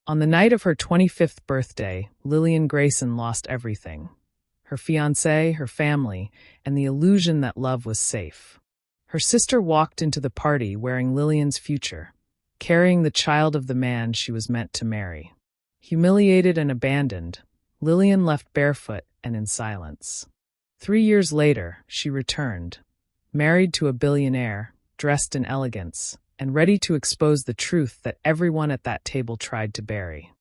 On the night of her 25th birthday, Lilian Grayson lost everything. Her fiancé, her family, and the illusion that love was safe. Her sister walked into the party wearing Lilian's future, carrying the child of the man she was meant to marry. Humiliated and abandoned, Lilian left barefoot and in silence. 3 years later, she returned, married to a billionaire, dressed in elegance, and ready to expose the truth that everyone at that table tried to bury.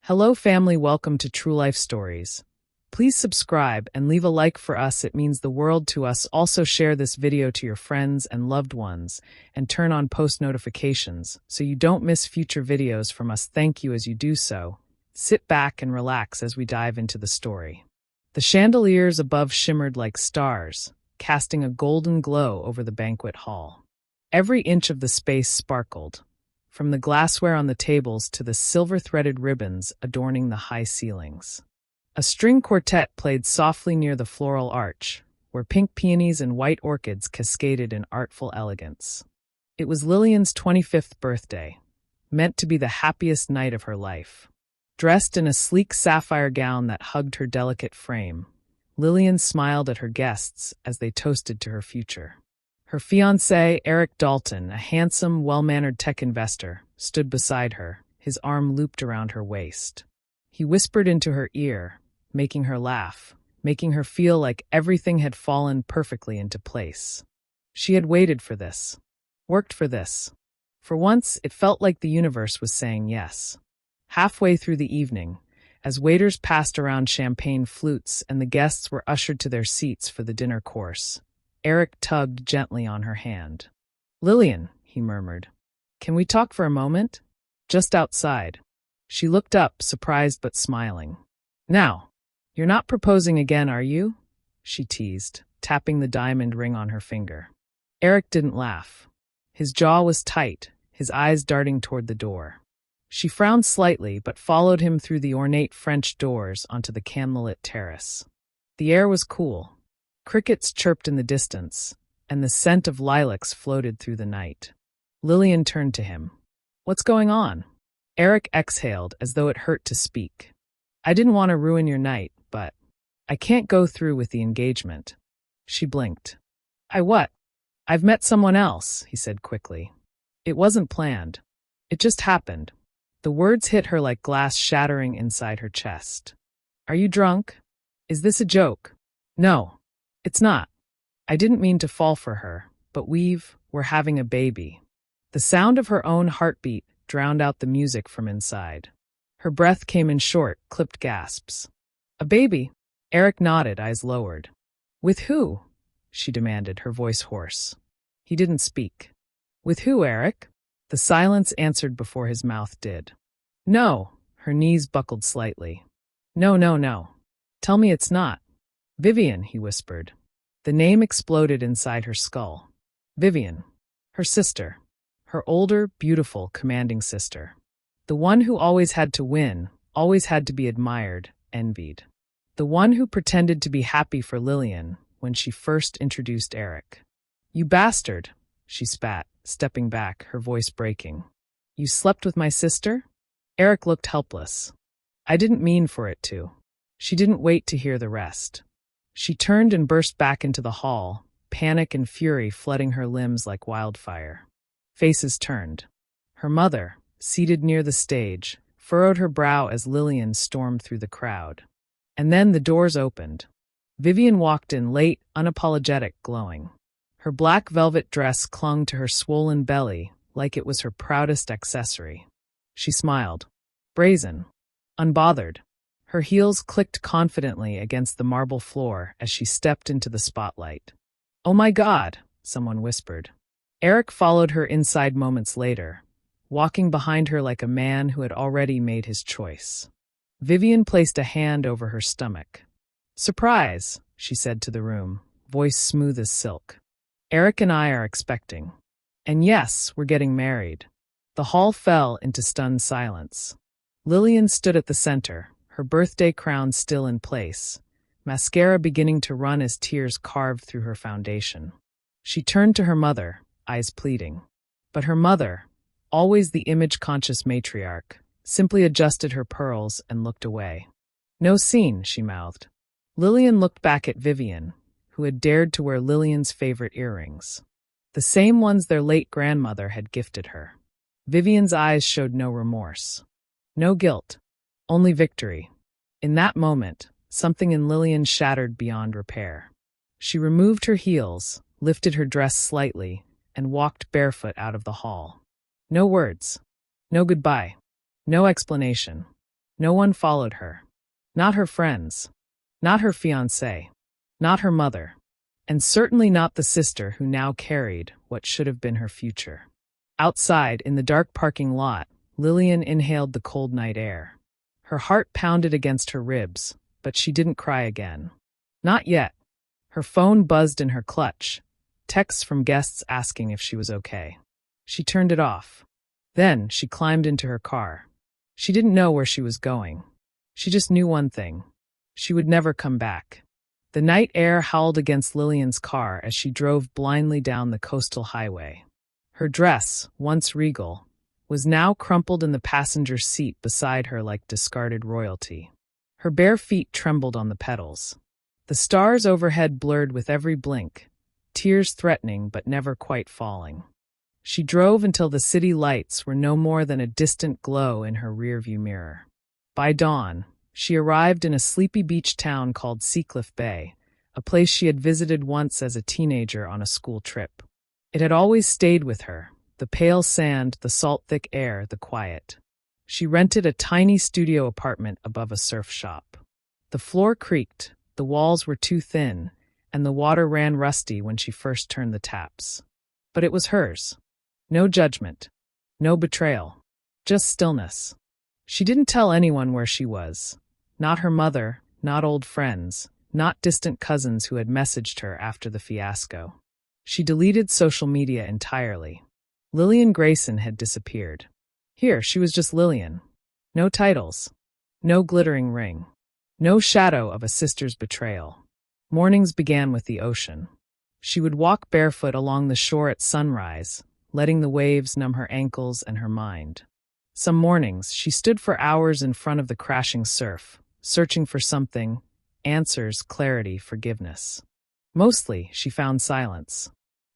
Hello family, welcome to True Life Stories. Please subscribe and leave a like for us, it means the world to us. Also share this video to your friends and loved ones, and turn on post notifications so you don't miss future videos from us. Thank you as you do so. Sit back and relax as we dive into the story. The chandeliers above shimmered like stars, casting a golden glow over the banquet hall. Every inch of the space sparkled, from the glassware on the tables to the silver-threaded ribbons adorning the high ceilings. A string quartet played softly near the floral arch, where pink peonies and white orchids cascaded in artful elegance. It was Lilian's 25th birthday, meant to be the happiest night of her life. Dressed in a sleek sapphire gown that hugged her delicate frame, Lilian smiled at her guests as they toasted to her future. Her fiancé, Eric Dalton, a handsome, well-mannered tech investor, stood beside her, his arm looped around her waist. He whispered into her ear, making her laugh, making her feel like everything had fallen perfectly into place. She had waited for this, worked for this. For once, it felt like the universe was saying yes. Halfway through the evening, as waiters passed around champagne flutes and the guests were ushered to their seats for the dinner course, Eric tugged gently on her hand. "Lilian," he murmured, "can we talk for a moment? Just outside." She looked up, surprised but smiling. "Now, you're not proposing again, are you?" she teased, tapping the diamond ring on her finger. Eric didn't laugh. His jaw was tight, his eyes darting toward the door. She frowned slightly but followed him through the ornate French doors onto the candlelit terrace. The air was cool. Crickets chirped in the distance, and the scent of lilacs floated through the night. Lilian turned to him. "What's going on?" Eric exhaled as though it hurt to speak. "I didn't want to ruin your night, but I can't go through with the engagement." She blinked. What? "I've met someone else," he said quickly. "It wasn't planned. It just happened." The words hit her like glass shattering inside her chest. "Are you drunk? Is this a joke?" "No. It's not. I didn't mean to fall for her, but we're having a baby." The sound of her own heartbeat drowned out the music from inside. Her breath came in short, clipped gasps. "A baby?" Eric nodded, eyes lowered. "With who?" she demanded, her voice hoarse. He didn't speak. "With who, Eric?" The silence answered before his mouth did. "No." Her knees buckled slightly. No. Tell me it's not." "Vivian," he whispered. The name exploded inside her skull. Vivian. Her sister. Her older, beautiful, commanding sister. The one who always had to win, always had to be admired, envied. The one who pretended to be happy for Lilian when she first introduced Eric. "You bastard," she spat, stepping back, her voice breaking. "You slept with my sister?" Eric looked helpless. "I didn't mean for it to." She didn't wait to hear the rest. She turned and burst back into the hall, panic and fury flooding her limbs like wildfire. Faces turned. Her mother, seated near the stage, furrowed her brow as Lilian stormed through the crowd. And then the doors opened. Vivian walked in late, unapologetic, glowing. Her black velvet dress clung to her swollen belly like it was her proudest accessory. She smiled. Brazen. Unbothered. Her heels clicked confidently against the marble floor as she stepped into the spotlight. "Oh my God," someone whispered. Eric followed her inside moments later, walking behind her like a man who had already made his choice. Vivian placed a hand over her stomach. "Surprise," she said to the room, voice smooth as silk. "Eric and I are expecting. And yes, we're getting married." The hall fell into stunned silence. Lilian stood at the center, her birthday crown still in place, mascara beginning to run as tears carved through her foundation. She turned to her mother, eyes pleading. But her mother, always the image-conscious matriarch, simply adjusted her pearls and looked away. No scene, she mouthed. Lilian looked back at Vivian, who had dared to wear Lilian's favorite earrings. The same ones their late grandmother had gifted her. Vivian's eyes showed no remorse. No guilt. Only victory. In that moment, something in Lilian shattered beyond repair. She removed her heels, lifted her dress slightly, and walked barefoot out of the hall. No words. No goodbye. No explanation. No one followed her. Not her friends. Not her fiancé. Not her mother. And certainly not the sister who now carried what should have been her future. Outside, in the dark parking lot, Lilian inhaled the cold night air. Her heart pounded against her ribs, but she didn't cry again. Not yet. Her phone buzzed in her clutch, texts from guests asking if she was okay. She turned it off. Then she climbed into her car. She didn't know where she was going. She just knew one thing. She would never come back. The night air howled against Lilian's car as she drove blindly down the coastal highway. Her dress, once regal, was now crumpled in the passenger seat beside her like discarded royalty. Her bare feet trembled on the pedals. The stars overhead blurred with every blink, tears threatening but never quite falling. She drove until the city lights were no more than a distant glow in her rearview mirror. By dawn, she arrived in a sleepy beach town called Seacliff Bay, a place she had visited once as a teenager on a school trip. It had always stayed with her, the pale sand, the salt-thick air, the quiet. She rented a tiny studio apartment above a surf shop. The floor creaked, the walls were too thin, and the water ran rusty when she first turned the taps. But it was hers. No judgment. No betrayal. Just stillness. She didn't tell anyone where she was. Not her mother, not old friends, not distant cousins who had messaged her after the fiasco. She deleted social media entirely. Lilian Grayson had disappeared. Here, she was just Lilian. No titles. No glittering ring. No shadow of a sister's betrayal. Mornings began with the ocean. She would walk barefoot along the shore at sunrise, letting the waves numb her ankles and her mind. Some mornings, she stood for hours in front of the crashing surf, searching for something, answers, clarity, forgiveness. Mostly, she found silence.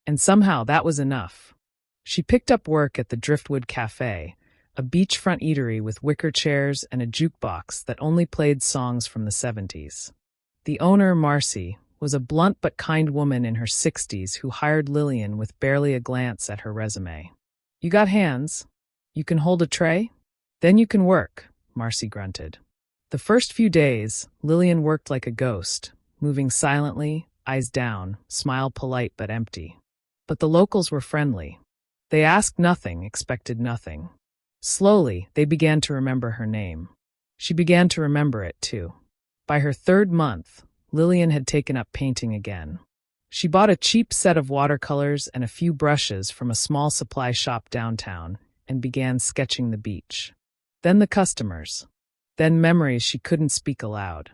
And somehow that was enough. She picked up work at the Driftwood Cafe, a beachfront eatery with wicker chairs and a jukebox that only played songs from the 70s. The owner, Marcy, was a blunt but kind woman in her 60s who hired Lilian with barely a glance at her resume. "You got hands? You can hold a tray? Then you can work," Marcy grunted. The first few days, Lilian worked like a ghost, moving silently, eyes down, smile polite but empty. But the locals were friendly. They asked nothing, expected nothing. Slowly, they began to remember her name. She began to remember it, too. By her third month, Lilian had taken up painting again. She bought a cheap set of watercolors and a few brushes from a small supply shop downtown and began sketching the beach. Then the customers. Then memories she couldn't speak aloud.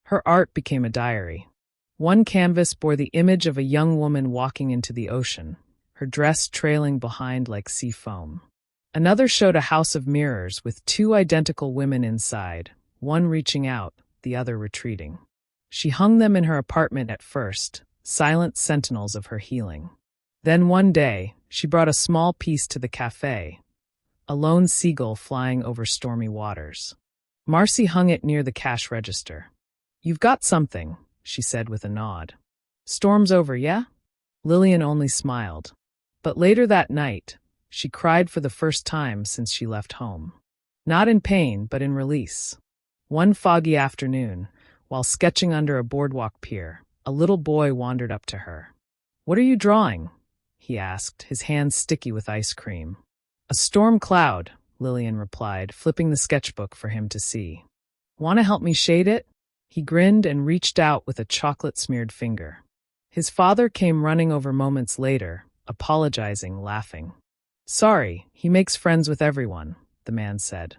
Her art became a diary. One canvas bore the image of a young woman walking into the ocean, her dress trailing behind like sea foam. Another showed a house of mirrors with two identical women inside, one reaching out, the other retreating. She hung them in her apartment at first, silent sentinels of her healing. Then one day, she brought a small piece to the cafe, a lone seagull flying over stormy waters. Marcy hung it near the cash register. "You've got something," she said with a nod. "Storm's over, yeah?" Lilian only smiled. But later that night, she cried for the first time since she left home. Not in pain, but in release. One foggy afternoon, while sketching under a boardwalk pier, a little boy wandered up to her. "What are you drawing?" he asked, his hands sticky with ice cream. "A storm cloud," Lilian replied, flipping the sketchbook for him to see. "Want to help me shade it?" He grinned and reached out with a chocolate-smeared finger. His father came running over moments later, apologizing, laughing. "Sorry, he makes friends with everyone," the man said.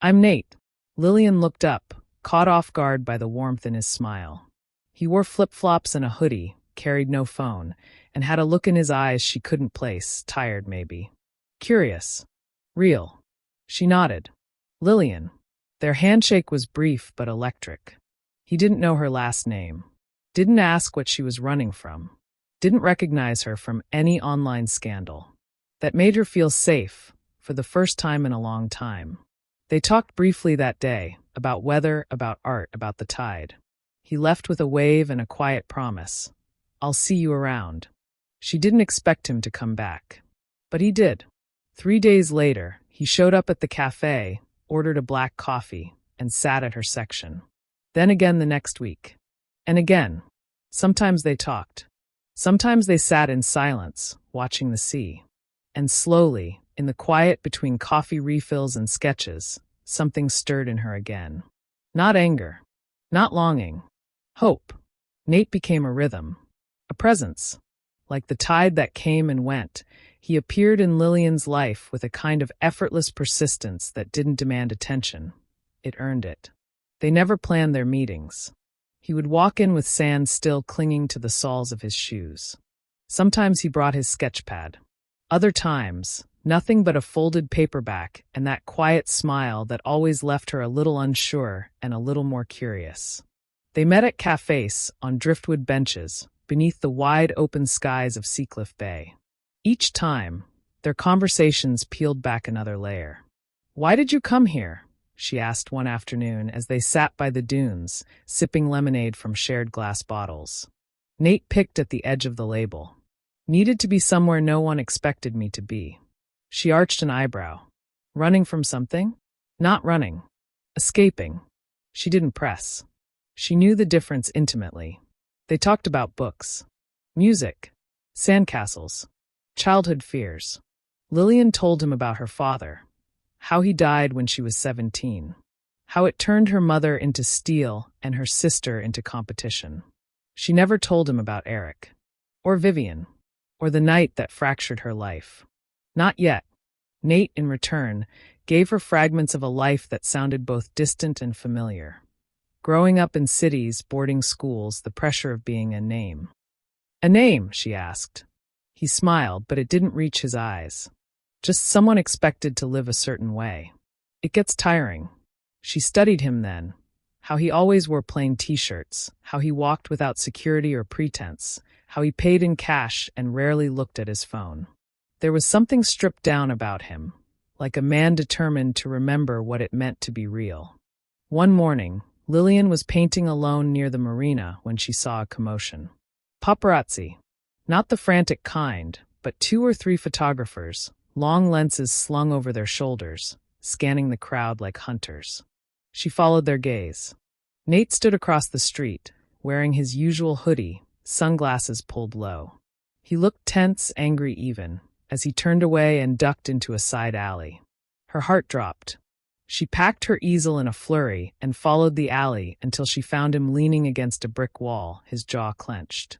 "I'm Nate." Lilian looked up, caught off guard by the warmth in his smile. He wore flip-flops and a hoodie, carried no phone, and had a look in his eyes she couldn't place, tired maybe. Curious. Real. She nodded. Lilian. Their handshake was brief but electric. He didn't know her last name. Didn't ask what she was running from. Didn't recognize her from any online scandal. That made her feel safe, for the first time in a long time. They talked briefly that day, about weather, about art, about the tide. He left with a wave and a quiet promise. I'll see you around. She didn't expect him to come back. But he did. 3 days later, he showed up at the cafe, ordered a black coffee, and sat at her section. Then again the next week. And again. Sometimes they talked. Sometimes they sat in silence, watching the sea. And slowly, in the quiet between coffee refills and sketches, something stirred in her again. Not anger. Not longing. Hope. Nate became a rhythm. A presence. Like the tide that came and went, he appeared in Lilian's life with a kind of effortless persistence that didn't demand attention. It earned it. They never planned their meetings. He would walk in with sand still clinging to the soles of his shoes. Sometimes he brought his sketchpad. Other times, nothing but a folded paperback and that quiet smile that always left her a little unsure and a little more curious. They met at cafes, on driftwood benches, beneath the wide open skies of Seacliff Bay. Each time, their conversations peeled back another layer. "Why did you come here?" she asked one afternoon as they sat by the dunes, sipping lemonade from shared glass bottles. Nate picked at the edge of the label. "Needed to be somewhere no one expected me to be." She arched an eyebrow. "Running from something?" "Not running. Escaping." She didn't press. She knew the difference intimately. They talked about books, music, sandcastles, childhood fears. Lilian told him about her father, how he died when she was 17, how it turned her mother into steel and her sister into competition. She never told him about Eric, or Vivian, or the night that fractured her life. Not yet. Nate, in return, gave her fragments of a life that sounded both distant and familiar. Growing up in cities, boarding schools, the pressure of being a name. "A name?" she asked. He smiled, but it didn't reach his eyes. Just someone expected to live a certain way. It gets tiring. She studied him then. How he always wore plain t-shirts, how he walked without security or pretense, how he paid in cash and rarely looked at his phone. There was something stripped down about him, like a man determined to remember what it meant to be real. One morning, Lilian was painting alone near the marina when she saw a commotion. Paparazzi. Not the frantic kind, but 2 or 3 photographers, long lenses slung over their shoulders, scanning the crowd like hunters. She followed their gaze. Nate stood across the street, wearing his usual hoodie, sunglasses pulled low. He looked tense, angry even, as he turned away and ducked into a side alley. Her heart dropped. She packed her easel in a flurry and followed the alley until she found him leaning against a brick wall, his jaw clenched.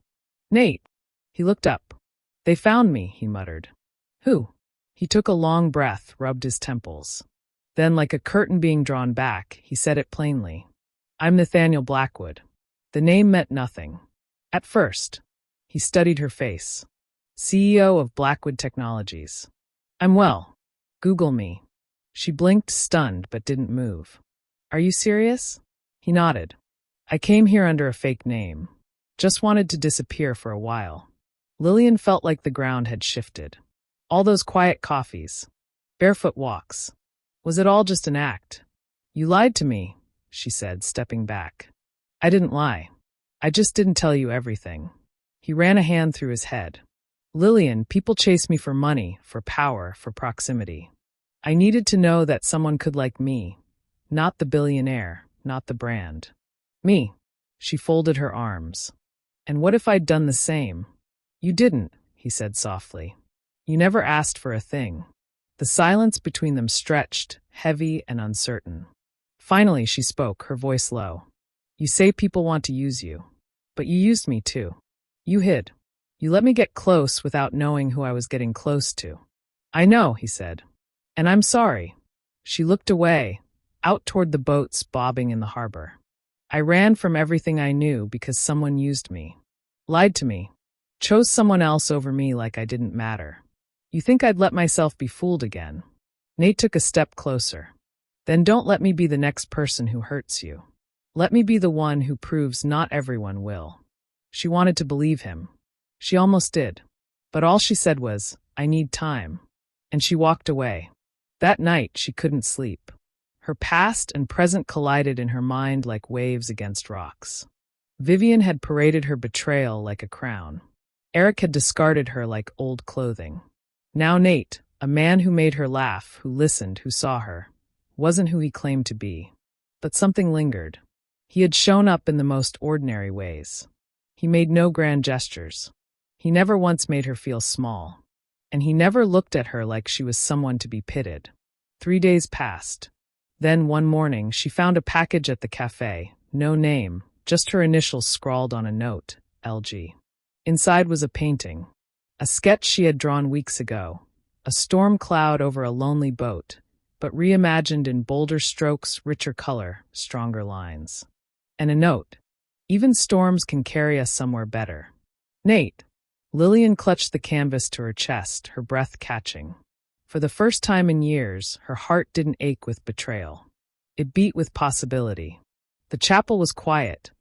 "Nate!" He looked up. "They found me," he muttered. "Who?" He took a long breath, rubbed his temples. Then, like a curtain being drawn back, he said it plainly. "I'm Nathaniel Blackwood." The name meant nothing. At first. He studied her face. "CEO of Blackwood Technologies." "I'm well. Google me." She blinked, stunned, but didn't move. "Are you serious?" He nodded. "I came here under a fake name. Just wanted to disappear for a while." Lilian felt like the ground had shifted. All those quiet coffees, barefoot walks. Was it all just an act? "You lied to me," she said, stepping back. "I didn't lie. I just didn't tell you everything." He ran a hand through his head. "Lilian, people chase me for money, for power, for proximity. I needed to know that someone could like me, not the billionaire, not the brand. Me." She folded her arms. "And what if I'd done the same?" "You didn't," he said softly. "You never asked for a thing." The silence between them stretched, heavy and uncertain. Finally she spoke, her voice low. "You say people want to use you. But you used me too. You hid. You let me get close without knowing who I was getting close to." "I know," he said. "And I'm sorry." She looked away, out toward the boats bobbing in the harbor. "I ran from everything I knew because someone used me. Lied to me. Chose someone else over me like I didn't matter. You think I'd let myself be fooled again?" Nate took a step closer. Then don't let me be the next person who hurts you. Let me be the one who proves not everyone will." She wanted to believe him. She almost did. But all she said was, "I need time." And she walked away. That night, she couldn't sleep. Her past and present collided in her mind like waves against rocks. Vivian had paraded her betrayal like a crown. Eric had discarded her like old clothing. Now Nate, a man who made her laugh, who listened, who saw her, wasn't who he claimed to be. But something lingered. He had shown up in the most ordinary ways. He made no grand gestures. He never once made her feel small. And he never looked at her like she was someone to be pitied. 3 days passed. Then one morning she found a package at the cafe, no name, just her initials scrawled on a note, LG. Inside was a painting, a sketch she had drawn weeks ago, a storm cloud over a lonely boat, but reimagined in bolder strokes, richer color, stronger lines. And a note, "Even storms can carry us somewhere better." "Nate." Lilian clutched the canvas to her chest, her breath catching. For the first time in years, her heart didn't ache with betrayal. It beat with possibility. The chapel was quiet.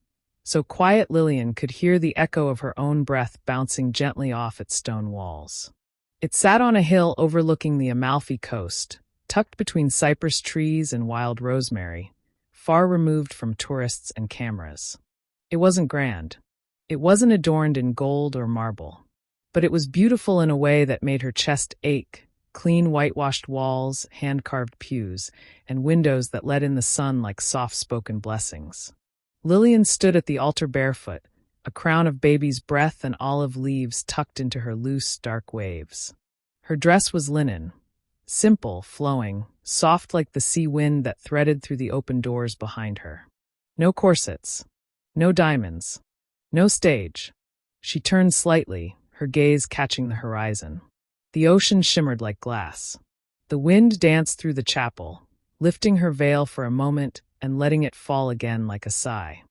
So quiet Lilian could hear the echo of her own breath bouncing gently off its stone walls. It sat on a hill overlooking the Amalfi coast, tucked between cypress trees and wild rosemary, far removed from tourists and cameras. It wasn't grand. It wasn't adorned in gold or marble. But it was beautiful in a way that made her chest ache. Clean whitewashed walls, hand-carved pews, and windows that let in the sun like soft-spoken blessings. Lilian stood at the altar barefoot, a crown of baby's breath and olive leaves tucked into her loose, dark waves. Her dress was linen, simple, flowing, soft like the sea wind that threaded through the open doors behind her. No corsets, no diamonds, no stage. She turned slightly, her gaze catching the horizon. The ocean shimmered like glass. The wind danced through the chapel, lifting her veil for a moment and letting it fall again like a sigh.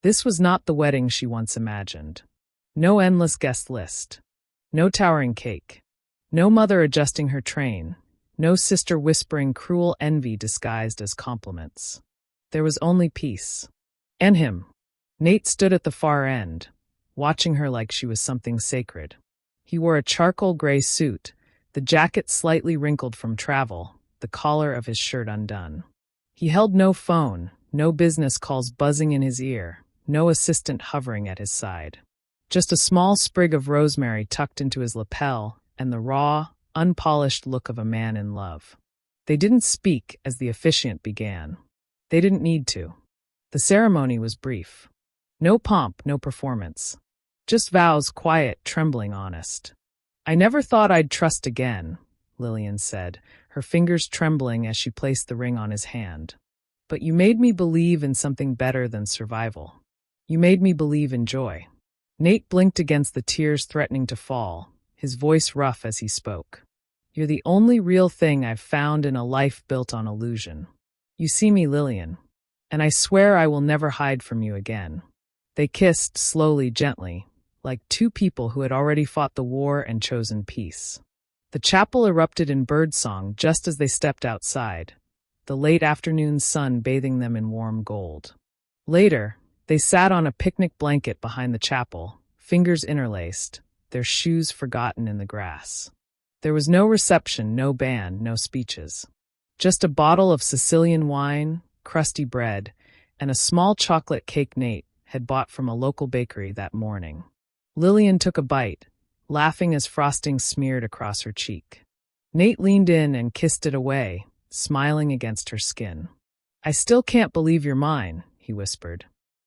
This was not the wedding she once imagined. No endless guest list. No towering cake. No mother adjusting her train. No sister whispering cruel envy disguised as compliments. There was only peace. And him. Nate stood at the far end, watching her like she was something sacred. He wore a charcoal gray suit, the jacket slightly wrinkled from travel, the collar of his shirt undone. He held no phone, no business calls buzzing in his ear, no assistant hovering at his side. Just a small sprig of rosemary tucked into his lapel and the raw, unpolished look of a man in love. They didn't speak as the officiant began. They didn't need to. The ceremony was brief. No pomp, no performance. Just vows, quiet, trembling, honest. "I never thought I'd trust again," Lilian said, her fingers trembling as she placed the ring on his hand. "But you made me believe in something better than survival. You made me believe in joy." Nate blinked against the tears threatening to fall, his voice rough as he spoke. "You're the only real thing I've found in a life built on illusion. You see me, Lilian, and I swear I will never hide from you again." They kissed slowly, gently, like two people who had already fought the war and chosen peace. The chapel erupted in birdsong just as they stepped outside, the late afternoon sun bathing them in warm gold. Later, they sat on a picnic blanket behind the chapel, fingers interlaced, their shoes forgotten in the grass. There was no reception, no band, no speeches. Just a bottle of Sicilian wine, crusty bread, and a small chocolate cake Nate had bought from a local bakery that morning. Lilian took a bite, laughing as frosting smeared across her cheek. Nate leaned in and kissed it away, smiling against her skin. "I still can't believe you're mine," he whispered.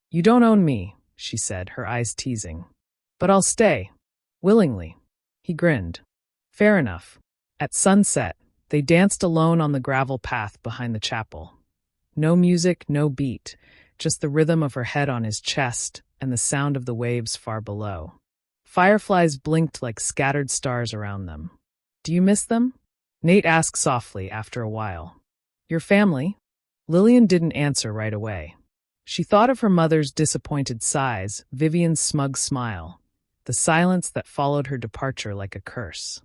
"You don't own me," she said, her eyes teasing. "But I'll stay. Willingly." He grinned. "Fair enough." At sunset, they danced alone on the gravel path behind the chapel. No music, no beat, just the rhythm of her head on his chest and the sound of the waves far below. Fireflies blinked like scattered stars around them. "Do you miss them?" Nate asked softly after a while. "Your family?" Lilian didn't answer right away. She thought of her mother's disappointed sighs, Vivian's smug smile, the silence that followed her departure like a curse.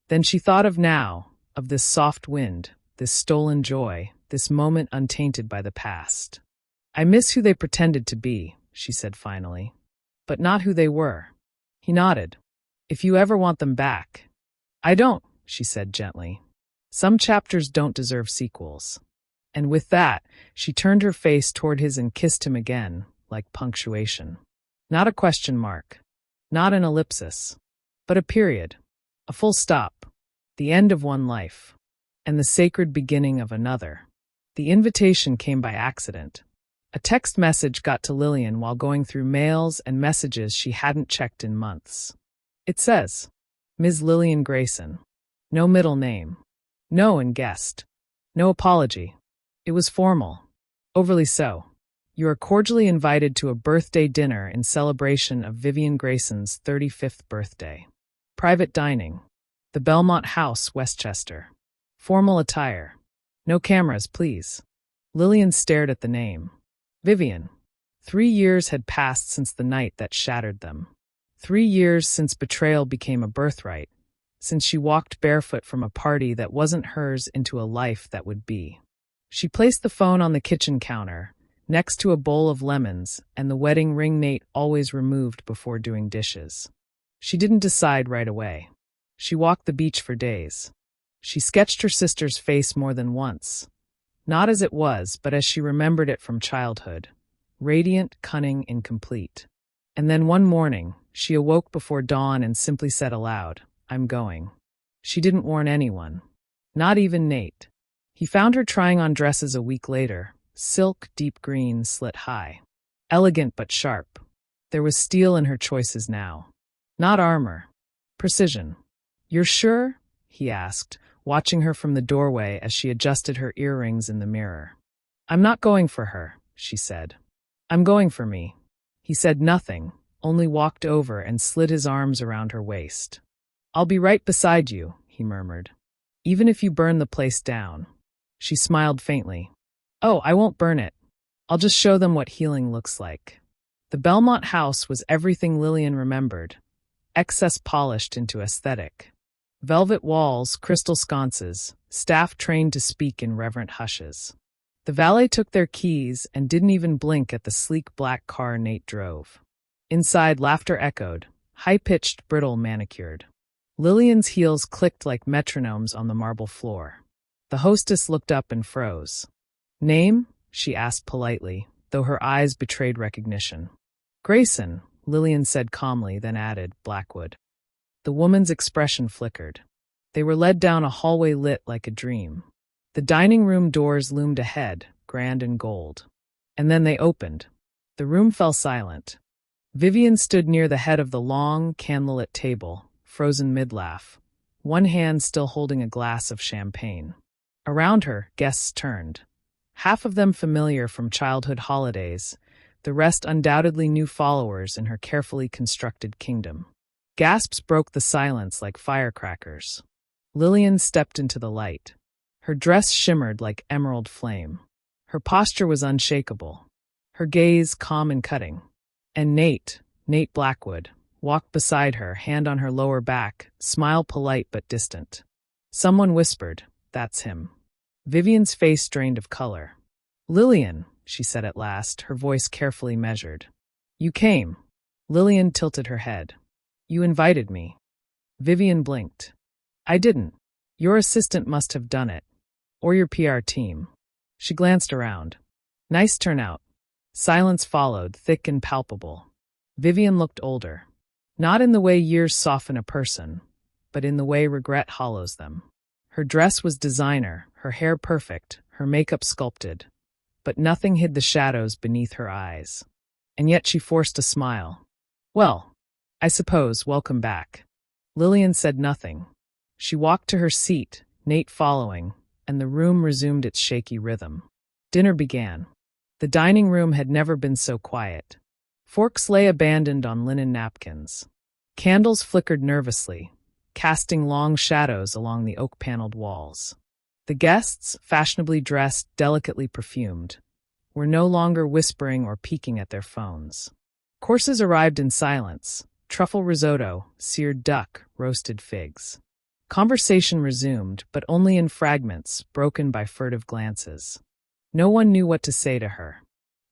Then she thought of now, of this soft wind, this stolen joy, this moment untainted by the past. "I miss who they pretended to be," she said finally. "But not who they were." He nodded. "If you ever want them back." "I don't," she said gently. "Some chapters don't deserve sequels." And with that, she turned her face toward his and kissed him again, like punctuation. Not a question mark. Not an ellipsis. But a period. A full stop. The end of one life. And the sacred beginning of another. The invitation came by accident. A text message got to Lilian while going through mails and messages she hadn't checked in months. It says, "Ms. Lilian Grayson." No middle name. No and guest. No apology. It was formal. Overly so. "You are cordially invited to a birthday dinner in celebration of Vivian Grayson's 35th birthday. Private dining. The Belmont House, Westchester. Formal attire. No cameras, please." Lilian stared at the name. Vivian. 3 years had passed since the night that shattered them. 3 years since betrayal became a birthright, since she walked barefoot from a party that wasn't hers into a life that would be. She placed the phone on the kitchen counter, next to a bowl of lemons and the wedding ring Nate always removed before doing dishes. She didn't decide right away. She walked the beach for days. She sketched her sister's face more than once. Not as it was, but as she remembered it from childhood. Radiant, cunning, incomplete. And then one morning, she awoke before dawn and simply said aloud, "I'm going." She didn't warn anyone. Not even Nate. He found her trying on dresses a week later. Silk, deep green, slit high. Elegant but sharp. There was steel in her choices now. Not armor. Precision. "You're sure?" he asked, watching her from the doorway as she adjusted her earrings in the mirror. "I'm not going for her," she said. "I'm going for me." He said nothing, only walked over and slid his arms around her waist. "I'll be right beside you," he murmured. "Even if you burn the place down." She smiled faintly. "Oh, I won't burn it. I'll just show them what healing looks like." The Belmont House was everything Lilian remembered. Excess polished into aesthetic. Velvet walls, crystal sconces, staff trained to speak in reverent hushes. The valet took their keys and didn't even blink at the sleek black car Nate drove. Inside, laughter echoed, high-pitched, brittle, manicured. Lilian's heels clicked like metronomes on the marble floor. The hostess looked up and froze. "Name?" she asked politely, though her eyes betrayed recognition. "Grayson," Lilian said calmly, then added, "Blackwood." The woman's expression flickered. They were led down a hallway lit like a dream. The dining room doors loomed ahead, grand and gold. And then they opened. The room fell silent. Vivian stood near the head of the long, candlelit table, frozen mid-laugh, one hand still holding a glass of champagne. Around her, guests turned. Half of them familiar from childhood holidays, the rest undoubtedly new followers in her carefully constructed kingdom. Gasps broke the silence like firecrackers. Lilian stepped into the light. Her dress shimmered like emerald flame. Her posture was unshakable. Her gaze calm and cutting. And Nate Blackwood, walked beside her, hand on her lower back, smile polite but distant. Someone whispered, "That's him." Vivian's face drained of color. "Lilian," she said at last, her voice carefully measured. "You came." Lilian tilted her head. "You invited me." Vivian blinked. "I didn't. Your assistant must have done it. Or your PR team." She glanced around. "Nice turnout." Silence followed, thick and palpable. Vivian looked older. Not in the way years soften a person, but in the way regret hollows them. Her dress was designer, her hair perfect, her makeup sculpted. But nothing hid the shadows beneath her eyes. And yet she forced a smile. "Well, I suppose, welcome back." Lilian said nothing. She walked to her seat, Nate following, and the room resumed its shaky rhythm. Dinner began. The dining room had never been so quiet. Forks lay abandoned on linen napkins. Candles flickered nervously, casting long shadows along the oak-paneled walls. The guests, fashionably dressed, delicately perfumed, were no longer whispering or peeking at their phones. Courses arrived in silence. Truffle risotto, seared duck, roasted figs. Conversation resumed, but only in fragments, broken by furtive glances. No one knew what to say to her.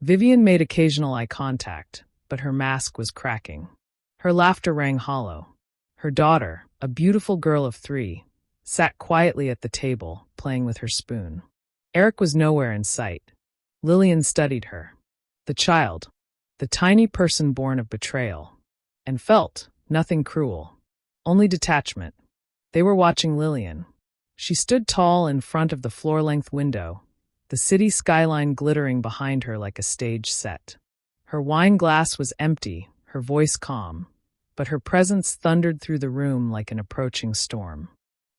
Vivian made occasional eye contact, but her mask was cracking. Her laughter rang hollow. Her daughter, a beautiful girl of 3, sat quietly at the table, playing with her spoon. Eric was nowhere in sight. Lilian studied her. The child, the tiny person born of betrayal, and felt nothing cruel, only detachment. They were watching Lilian. She stood tall in front of the floor-length window, the city skyline glittering behind her like a stage set. Her wine glass was empty, her voice calm, but her presence thundered through the room like an approaching storm.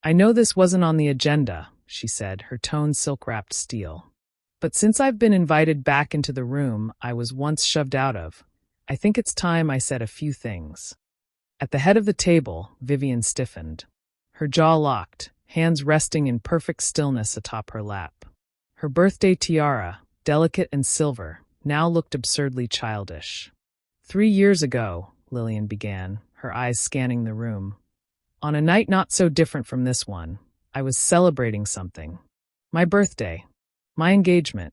"I know this wasn't on the agenda," she said, her tone silk-wrapped steel. "But since I've been invited back into the room I was once shoved out of, I think it's time I said a few things." At the head of the table, Vivian stiffened. Her jaw locked, hands resting in perfect stillness atop her lap. Her birthday tiara, delicate and silver, now looked absurdly childish. 3 years ago, Lilian began, her eyes scanning the room. On a night not so different from this one, I was celebrating something. My birthday. My engagement.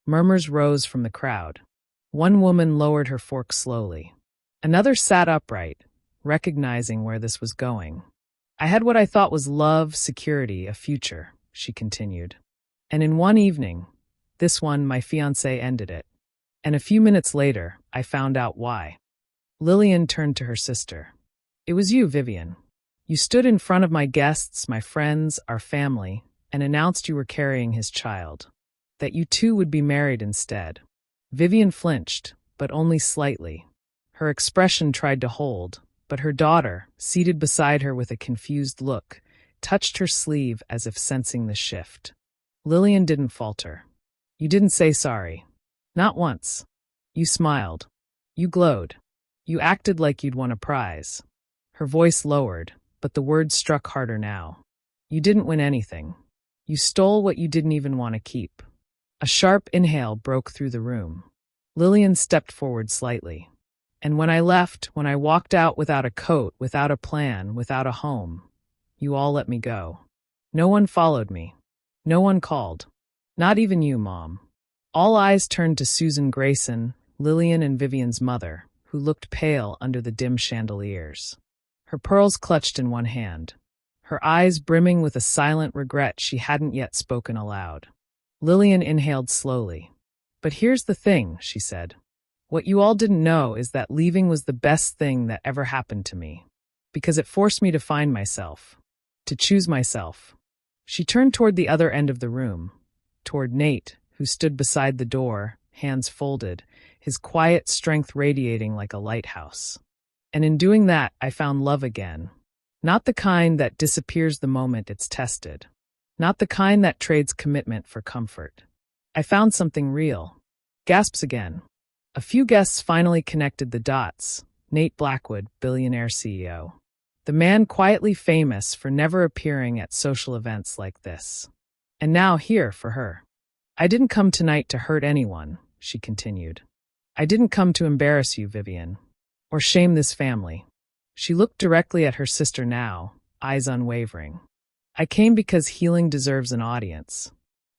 Murmurs rose from the crowd. One woman lowered her fork slowly. Another sat upright, recognizing where this was going. "I had what I thought was love, security, a future," she continued. "And in one evening, this one, my fiancé, ended it. And a few minutes later, I found out why." Lilian turned to her sister. "It was you, Vivian. You stood in front of my guests, my friends, our family, and announced you were carrying his child. That you two would be married instead." Vivian flinched, but only slightly. Her expression tried to hold, but her daughter, seated beside her with a confused look, touched her sleeve as if sensing the shift. Lilian didn't falter. "You didn't say sorry. Not once. You smiled. You glowed. You acted like you'd won a prize." Her voice lowered, but the words struck harder now. "You didn't win anything. You stole what you didn't even want to keep." A sharp inhale broke through the room. Lilian stepped forward slightly. "And when I left, when I walked out without a coat, without a plan, without a home, you all let me go. No one followed me. No one called. Not even you, Mom." All eyes turned to Susan Grayson, Lilian and Vivian's mother, who looked pale under the dim chandeliers. Her pearls clutched in one hand, her eyes brimming with a silent regret she hadn't yet spoken aloud. Lilian inhaled slowly. "But here's the thing," she said. "What you all didn't know is that leaving was the best thing that ever happened to me. Because it forced me to find myself. To choose myself." She turned toward the other end of the room, toward Nate, who stood beside the door, hands folded, his quiet strength radiating like a lighthouse. "And in doing that, I found love again. Not the kind that disappears the moment it's tested. Not the kind that trades commitment for comfort. I found something real." Gasps again. A few guests finally connected the dots. Nate Blackwood, Billionaire CEO. The man quietly famous for never appearing at social events like this. And now here for her. "I didn't come tonight to hurt anyone," she continued. "I didn't come to embarrass you, Vivian. Or shame this family." She looked directly at her sister now, eyes unwavering. "I came because healing deserves an audience.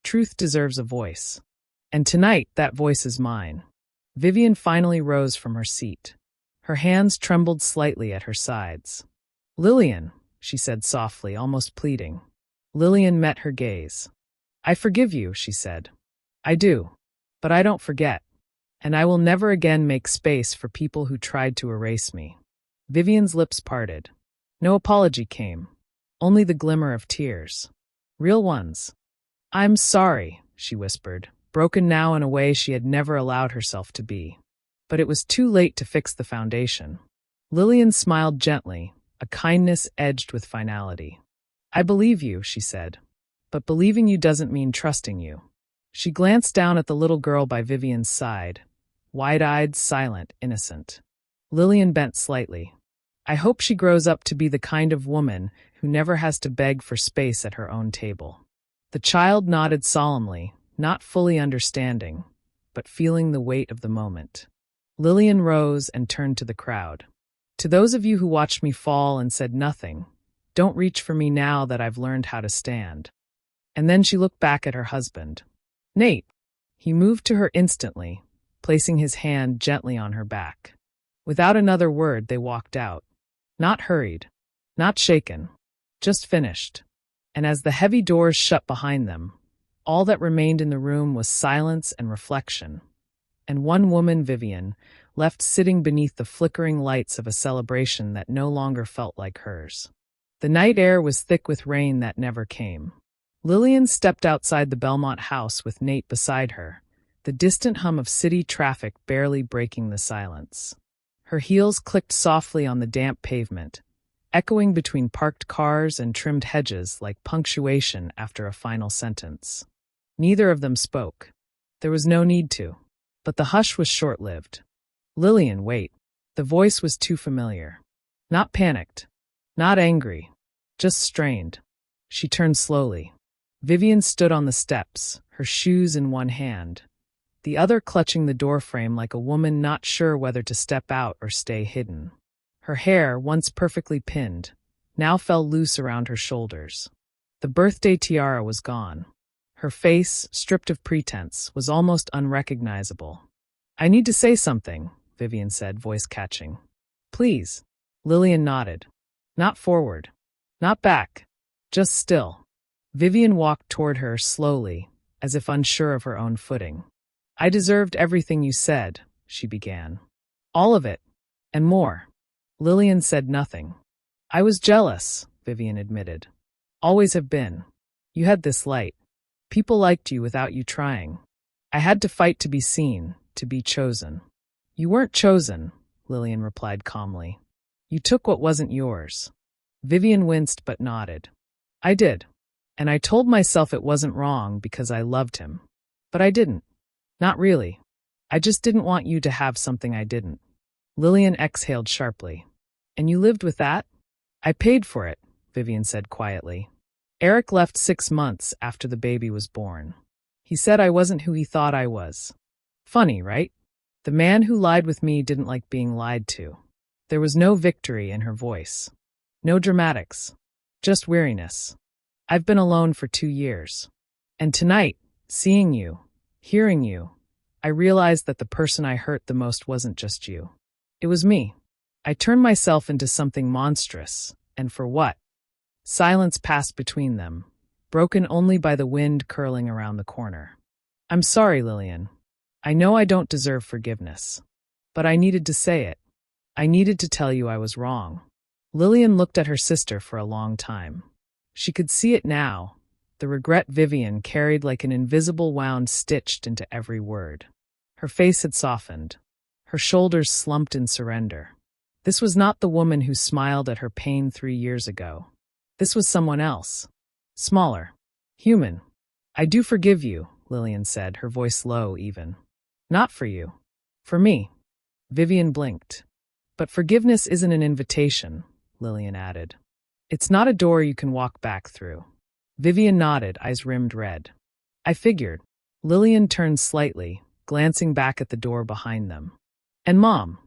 Truth deserves a voice. And tonight, that voice is mine." Vivian finally rose from her seat. Her hands trembled slightly at her sides. "Lilian," she said softly, almost pleading. Lilian met her gaze. "I forgive you," she said. "I do. But I don't forget. And I will never again make space for people who tried to erase me." Vivian's lips parted. No apology came. Only the glimmer of tears. Real ones. "I'm sorry," she whispered, broken now in a way she had never allowed herself to be. But it was too late to fix the foundation. Lilian smiled gently, a kindness edged with finality. "I believe you," she said. "But believing you doesn't mean trusting you." She glanced down at the little girl by Vivian's side, wide-eyed, silent, innocent. Lilian bent slightly. "I hope she grows up to be the kind of woman who never has to beg for space at her own table." The child nodded solemnly, not fully understanding, but feeling the weight of the moment. Lilian rose and turned to the crowd. "To those of you who watched me fall and said nothing, Don't reach for me now that I've learned how to stand. And then she looked back at her husband. Nate. He moved to her instantly, placing his hand gently on her back. Without another word, they walked out. Not hurried. Not shaken. Just finished. And as the heavy doors shut behind them, all that remained in the room was silence and reflection. And one woman, Vivian, left sitting beneath the flickering lights of a celebration that no longer felt like hers. The night air was thick with rain that never came. Lilian stepped outside the Belmont house with Nate beside her, the distant hum of city traffic barely breaking the silence. Her heels clicked softly on the damp pavement, echoing between parked cars and trimmed hedges like punctuation after a final sentence. Neither of them spoke. There was no need to. But the hush was short-lived. Lilian, wait. The voice was too familiar. Not panicked. Not angry. Just strained. She turned slowly. Vivian stood on the steps, her shoes in one hand, the other clutching the doorframe like a woman not sure whether to step out or stay hidden. Her hair, once perfectly pinned, now fell loose around her shoulders. The birthday tiara was gone. Her face, stripped of pretense, was almost unrecognizable. I need to say something, Vivian said, voice catching. Please. Lilian nodded. Not forward. Not back. Just still. Vivian walked toward her slowly, as if unsure of her own footing. I deserved everything you said, she began. All of it. And more. Lilian said nothing. I was jealous, Vivian admitted. Always have been. You had this light. People liked you without you trying. I had to fight to be seen, to be chosen. You weren't chosen, Lilian replied calmly. You took what wasn't yours. Vivian winced but nodded. I did. And I told myself it wasn't wrong because I loved him. But I didn't. Not really. I just didn't want you to have something I didn't. Lilian exhaled sharply. And you lived with that? I paid for it, Vivian said quietly. Eric left 6 months after the baby was born. He said I wasn't who he thought I was. Funny, right? The man who lied with me didn't like being lied to. There was no victory in her voice. No dramatics. Just weariness. I've been alone for 2 years. And tonight, seeing you, hearing you, I realized that the person I hurt the most wasn't just you. It was me. I turned myself into something monstrous, and for what? Silence passed between them, broken only by the wind curling around the corner. I'm sorry, Lilian. I know I don't deserve forgiveness. But I needed to say it. I needed to tell you I was wrong. Lilian looked at her sister for a long time. She could see it now, the regret Vivian carried like an invisible wound stitched into every word. Her face had softened. Her shoulders slumped in surrender. This was not the woman who smiled at her pain 3 years ago. This was someone else. Smaller. Human. I do forgive you, Lilian said, her voice low even. Not for you. For me. Vivian blinked. But forgiveness isn't an invitation, Lilian added. It's not a door you can walk back through. Vivian nodded, eyes rimmed red. I figured. Lilian turned slightly, glancing back at the door behind them. And Mom.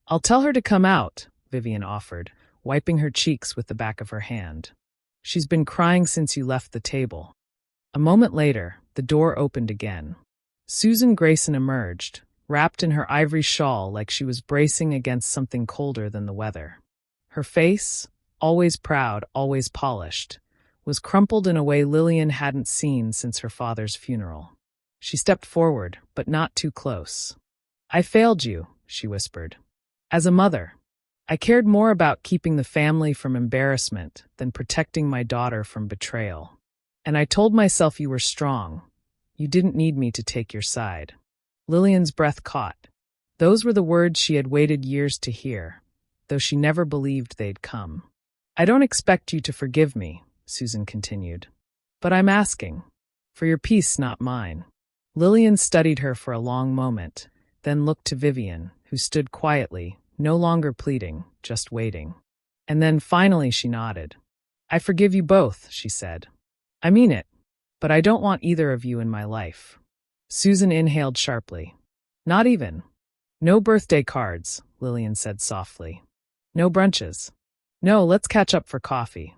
I'll tell her to come out, Vivian offered, wiping her cheeks with the back of her hand. She's been crying since you left the table. A moment later, the door opened again. Susan Grayson emerged, wrapped in her ivory shawl like she was bracing against something colder than the weather. Her face, always proud, always polished, was crumpled in a way Lilian hadn't seen since her father's funeral. She stepped forward, but not too close. I failed you, she whispered. As a mother, I cared more about keeping the family from embarrassment than protecting my daughter from betrayal. And I told myself you were strong. You didn't need me to take your side. Lilian's breath caught. Those were the words she had waited years to hear, though she never believed they'd come. I don't expect you to forgive me, Susan continued. But I'm asking. For your peace, not mine. Lilian studied her for a long moment, then looked to Vivian, who stood quietly, no longer pleading, just waiting. And then finally she nodded. I forgive you both, she said. I mean it, but I don't want either of you in my life. Susan inhaled sharply. Not even. No birthday cards, Lilian said softly. No brunches. No, let's catch up for coffee.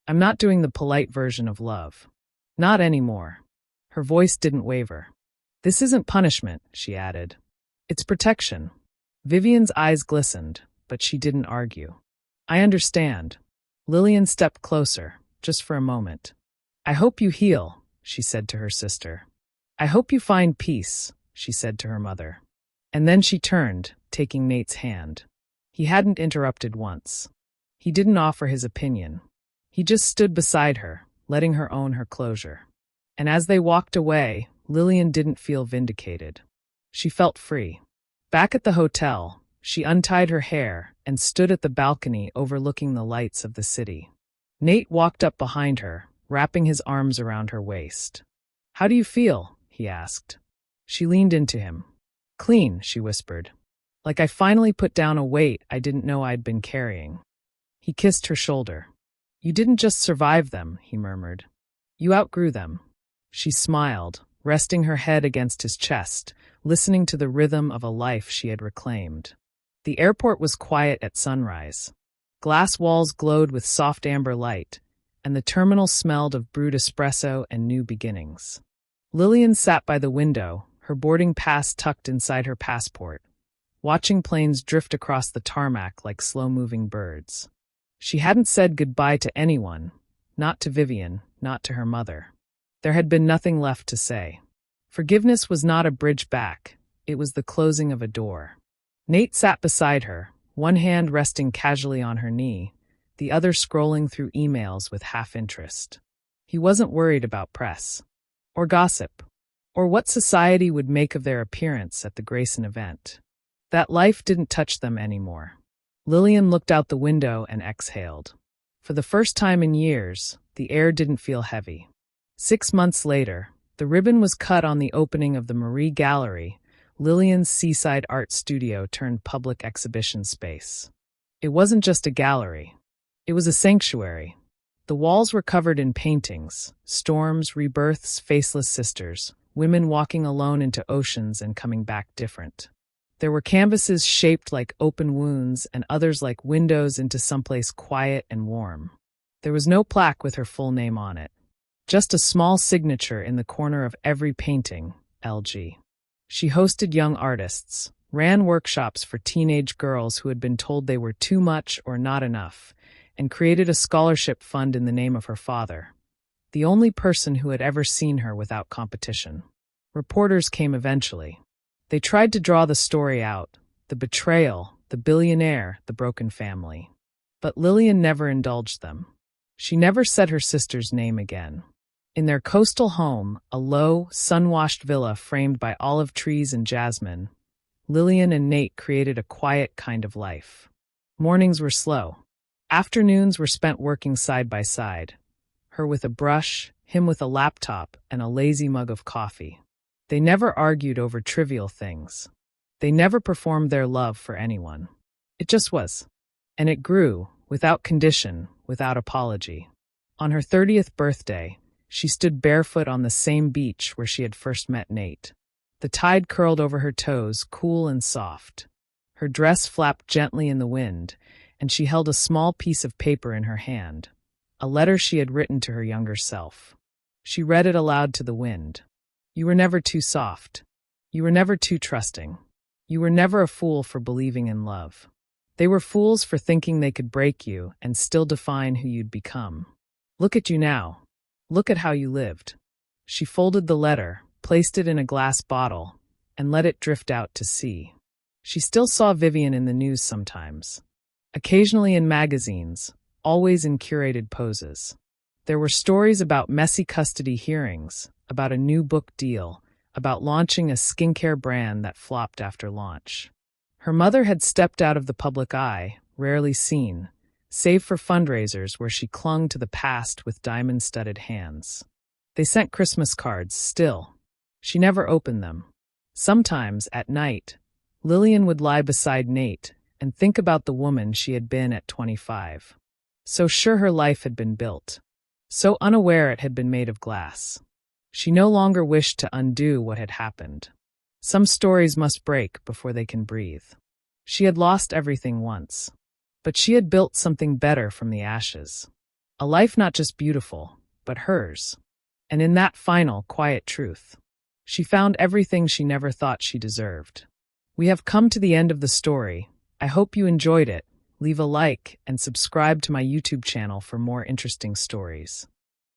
I'm not doing the polite version of love. Not anymore. Her voice didn't waver. This isn't punishment, she added. It's protection. Vivian's eyes glistened, but she didn't argue. I understand. Lilian stepped closer, just for a moment. I hope you heal, she said to her sister. I hope you find peace, she said to her mother. And then she turned, taking Nate's hand. He hadn't interrupted once. He didn't offer his opinion. He just stood beside her, letting her own her closure. And as they walked away, Lilian didn't feel vindicated. She felt free. Back at the hotel, she untied her hair and stood at the balcony overlooking the lights of the city. Nate walked up behind her, wrapping his arms around her waist. How do you feel? He asked. She leaned into him. Clean, she whispered. Like I finally put down a weight I didn't know I'd been carrying. He kissed her shoulder. You didn't just survive them, he murmured. You outgrew them. She smiled, resting her head against his chest, listening to the rhythm of a life she had reclaimed. The airport was quiet at sunrise. Glass walls glowed with soft amber light, and the terminal smelled of brewed espresso and new beginnings. Lilian sat by the window, her boarding pass tucked inside her passport, watching planes drift across the tarmac like slow-moving birds. She hadn't said goodbye to anyone, not to Vivian, not to her mother. There had been nothing left to say. Forgiveness was not a bridge back, it was the closing of a door. Nate sat beside her, one hand resting casually on her knee, the other scrolling through emails with half-interest. He wasn't worried about press, or gossip, or what society would make of their appearance at the Grayson event. That life didn't touch them anymore. Lilian looked out the window and exhaled. For the first time in years, the air didn't feel heavy. 6 months later, the ribbon was cut on the opening of the Marie Gallery, Lilian's seaside art studio turned public exhibition space. It wasn't just a gallery. It was a sanctuary. The walls were covered in paintings, storms, rebirths, faceless sisters, women walking alone into oceans and coming back different. There were canvases shaped like open wounds and others like windows into someplace quiet and warm. There was no plaque with her full name on it. Just a small signature in the corner of every painting, LG. She hosted young artists, ran workshops for teenage girls who had been told they were too much or not enough, and created a scholarship fund in the name of her father, the only person who had ever seen her without competition. Reporters came eventually. They tried to draw the story out, the betrayal, the billionaire, the broken family. But Lilian never indulged them. She never said her sister's name again. In their coastal home, a low, sun-washed villa framed by olive trees and jasmine, Lilian and Nate created a quiet kind of life. Mornings were slow. Afternoons were spent working side by side, her with a brush, him with a laptop, and a lazy mug of coffee. They never argued over trivial things. They never performed their love for anyone. It just was. And it grew, without condition, without apology. On her 30th birthday, she stood barefoot on the same beach where she had first met Nate. The tide curled over her toes, cool and soft. Her dress flapped gently in the wind, and she held a small piece of paper in her hand, a letter she had written to her younger self. She read it aloud to the wind. You were never too soft. You were never too trusting. You were never a fool for believing in love. They were fools for thinking they could break you and still define who you'd become. Look at you now. Look at how you lived. She folded the letter, placed it in a glass bottle, and let it drift out to sea. She still saw Vivian in the news sometimes. Occasionally in magazines, always in curated poses. There were stories about messy custody hearings, about a new book deal, about launching a skincare brand that flopped after launch. Her mother had stepped out of the public eye, rarely seen, save for fundraisers where she clung to the past with diamond-studded hands. They sent Christmas cards, still. She never opened them. Sometimes, at night, Lilian would lie beside Nate and think about the woman she had been at 25. So sure her life had been built. So unaware it had been made of glass. She no longer wished to undo what had happened. Some stories must break before they can breathe. She had lost everything once. But she had built something better from the ashes. A life not just beautiful, but hers. And in that final, quiet truth, she found everything she never thought she deserved. We have come to the end of the story. I hope you enjoyed it. Leave a like and subscribe to my YouTube channel for more interesting stories.